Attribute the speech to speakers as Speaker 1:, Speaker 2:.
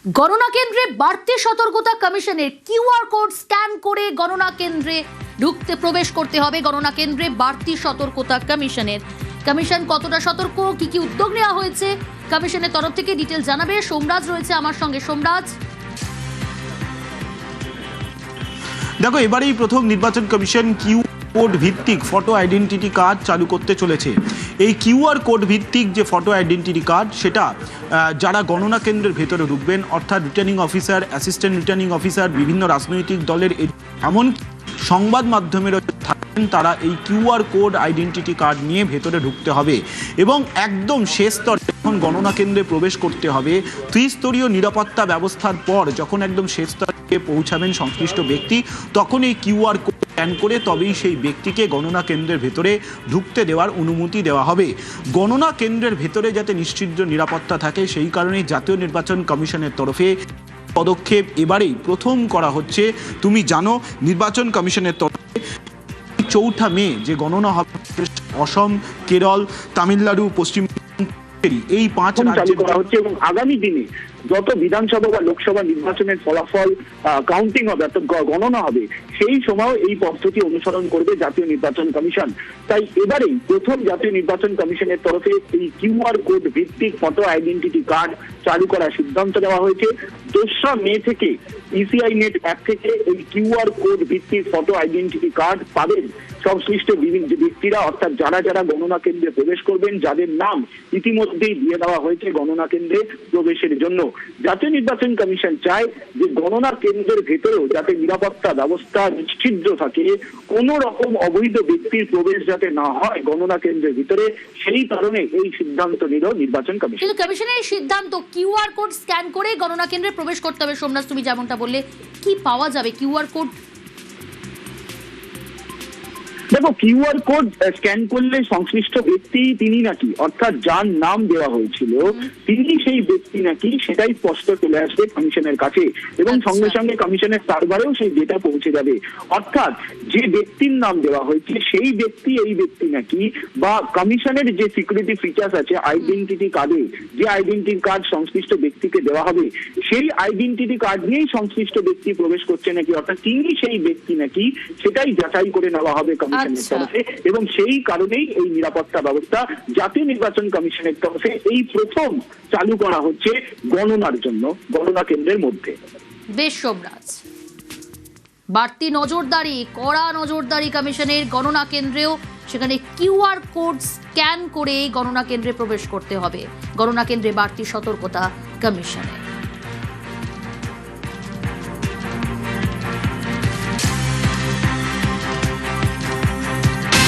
Speaker 1: গণনা কেন্দ্রে বাড়তি সতর্কতা কমিশনের। কিউআর কোড স্ক্যান করে গণনা কেন্দ্রে ঢুকতে প্রবেশ করতে হবে। গণনা কেন্দ্রে বাড়তি সতর্কতা কমিশনের। কমিশন কতটা সতর্ক, কি কি উদ্যোগ নেওয়া হয়েছে কমিশনের তরফ থেকে, ডিটেল জানাবে সোমরাজ রয়েছে আমার সঙ্গে। সোমরাজ,
Speaker 2: দেখো, এবারেই প্রথম নির্বাচন কমিশন কোড ভিত্তিক ফটো আইডেন্টিটি কার্ড চালু করতে চলেছে। এই কিউআর কোড ভিত্তিক যে ফটো আইডেন্টিটি কার্ড, সেটা যারা গণনা কেন্দ্রের ভেতরে ঢুকবেন, অর্থাৎ returning officer, assistant returning officer, বিভিন্ন রাজনৈতিক দলের এমন সংবাদ মাধ্যমের থাকেন, তারা এই কিউআর কোড আইডেন্টিটি কার্ড নিয়ে ভেতরে ঢুকতে হবে এবং একদম শেষ স্তরে যখন গণনা কেন্দ্রে প্রবেশ করতে হবে, ত্রিস্তরীয় নিরাপত্তা ব্যবস্থার পর যখন একদম শেষ স্তরে পৌঁছাবেন সংশ্লিষ্ট ব্যক্তি, তখন এই কিউআর কোড স্ক্যান করে তবেই সেই ব্যক্তিকে গণনা কেন্দ্রের ভেতরে ঢুকতে দেওয়ার অনুমতি দেওয়া হবে। গণনা কেন্দ্রের ভেতরে যাতে নিশ্চিত নিরাপত্তা থাকে, সেই কারণেই জাতীয় নির্বাচন কমিশনের তরফে পদক্ষেপ এবারেই প্রথম করা হচ্ছে। তুমি জানো, নির্বাচন কমিশনের তরফে 4 মে যে গণনা হবে, অসম, কেরল, তামিলনাড়ু, পশ্চিমবঙ্গ, এই 5 রাজ্যে
Speaker 3: করা হচ্ছে এবং আগামী দিনে যত বিধানসভা বা লোকসভা নির্বাচনের ফলাফল কাউন্টিং হবে, অর্থাৎ গণনা হবে, সেই সময় এই পদ্ধতি অনুসরণ করবে জাতীয় নির্বাচন কমিশন। তাই এবারেই প্রথম জাতীয় নির্বাচন কমিশনের তরফে এই কিউআর কোড ভিত্তিক ফটো আইডেন্টিটি কার্ড চালু করার সিদ্ধান্ত নেওয়া হয়েছে। 2 মে থেকে ইসিআই নেট অ্যাপ থেকে এই কিউআর কোড ভিত্তিক ফটো আইডেন্টিটি কার্ড পাবেন সংশ্লিষ্ট বিভিন্ন ব্যক্তিরা, অর্থাৎ যারা যারা গণনা কেন্দ্রে প্রবেশ করবেন, যাদের নাম ইতিমধ্যেই দিয়ে দেওয়া হয়েছে গণনা কেন্দ্রে প্রবেশের জন্য। জাতীয় নির্বাচন কমিশন চায় যে গণনা কেন্দ্রের ভেতরেও যাতে নিরাপত্তা ব্যবস্থা নিশ্চিদ্র থাকে, কোন রকম অবৈধ ব্যক্তির প্রবেশ যাতে না হয় গণনা কেন্দ্রের ভিতরে, সেই কারণে এই সিদ্ধান্ত নিল নির্বাচন কমিশন।
Speaker 1: কিন্তু কমিশনের এই সিদ্ধান্ত কিউআর কোড স্ক্যান করে গণনা কেন্দ্রে প্রবেশ করতে হবে। সোমরাজ, তুমি যেমনটা বললে, কি পাওয়া যাবে কিউআর কোড?
Speaker 3: দেখো, কিউআর কোড স্ক্যান করলে সংশ্লিষ্ট ব্যক্তি তিনি নাকি, অর্থাৎ যার নাম দেওয়া হয়েছিল তিনি সেই ব্যক্তি নাকি, সেটাই স্পষ্ট চলে আসবে কমিশনের কাছে এবং সঙ্গে সঙ্গে কমিশনের সার্ভারেও সেই ডেটা পৌঁছে যাবে। অর্থাৎ যে ব্যক্তির নাম দেওয়া হয়েছে সেই ব্যক্তি এই ব্যক্তি নাকি, বা কমিশনের যে সিকিউরিটি ফিচার্স আছে আইডেন্টিটি কার্ডে, যে আইডেন্টিটি কার্ড সংশ্লিষ্ট ব্যক্তিকে দেওয়া হবে, সেই আইডেন্টিটি কার্ড নিয়েই সংশ্লিষ্ট ব্যক্তি প্রবেশ করছে নাকি, অর্থাৎ তিনি সেই ব্যক্তি নাকি, সেটাই যাচাই করে নেওয়া হবে কমিশনের তরফে। এবং সেই কারণেই এই নিরাপত্তা ব্যবস্থা জাতীয় নির্বাচন কমিশনের তরফে এই প্রথম চালু করা হচ্ছে গণনার জন্য গণনা কেন্দ্রের মধ্যে।
Speaker 1: বেশ সোমরাজ, বাড়তি নজরদারি, কড়া নজরদারি কমিশনের গণনা কেন্দ্রেও, সেখানে কিউআর কোড স্ক্যান করে গণনা কেন্দ্রে প্রবেশ করতে হবে। গণনা কেন্দ্রে বাড়তি সতর্কতা কমিশনের।